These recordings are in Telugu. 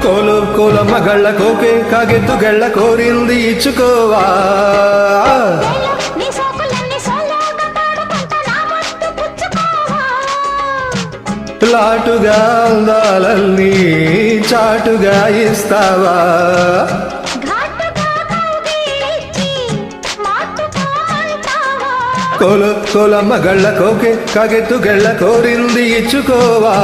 కోలు కోలమ్మ గళ్ళ కోకే కాగెత్తు గళ్ళ కోరింది ఇచ్చుకోవా లాటుగా అందాలన్నీ చాటుగా ఇస్తావా కోలు కోలమ్మ గళ్ళ కోకే కాగెత్తు గళ్ళ కోరింది ఇచ్చుకోవా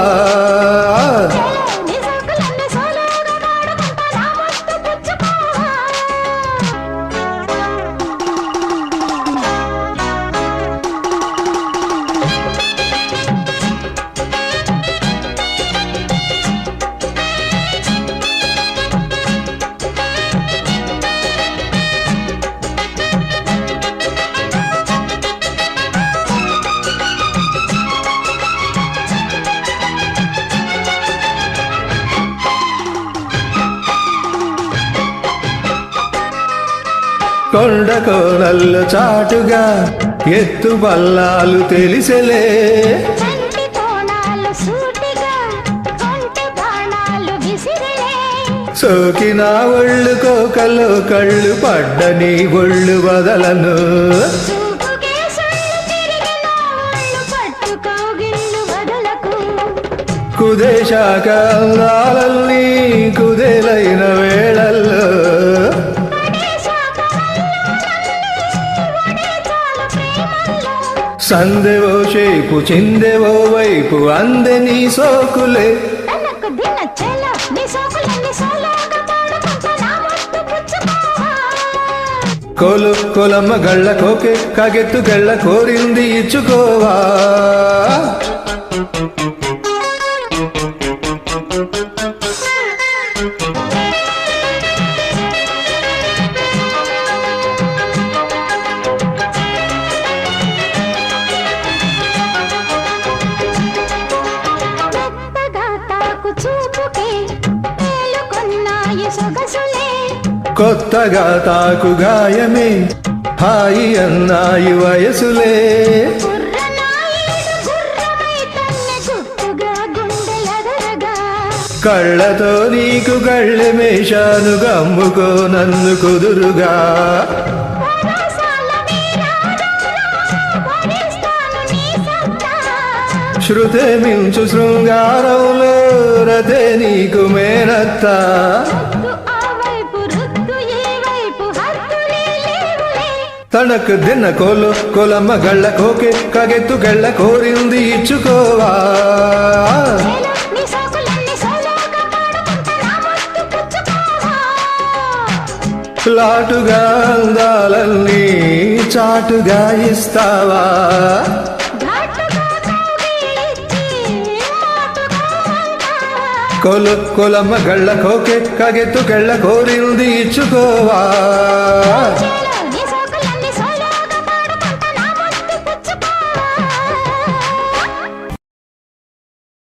కొండ కోనల్లు చాటుగా ఎత్తు పల్లాలు తెలిసెలే సోకిన ఒళ్ళు కోకల్లో కళ్ళు పడ్డని ఒళ్ళు వదలను కుదేశాక అందాలన్నీ కుదేలైన వేళల్లో సందెవో షేపు చిందెవో వైపు అందే నీ సోకులే కోలు కోలమ్మ గళ్ళ కోకే కాగెత్తు గళ్ళ కోరింది ఇచ్చుకోవా కొత్తగా తాకు గాయమే హాయి అన్నాయి వయసులే కళ్ళతో నీకు కళ్ళె మేషాను గమ్ముకో నన్ను కుదురుగా శృతే మించు శృంగారంలో రతే నీకు మేనత్తా తనకు దిన్న కోలు కోలమ్మ గళ్ళ కోకే కాగెత్తు గళ్ళ కోరింది ఇచ్చుకోవా లాటుగా అందాలన్నీ చాటుగా ఇస్తావా కోలు కోలమ్మ గళ్ళ కోకే కాగెత్తు గళ్ళ కోరింది ఇచ్చుకోవా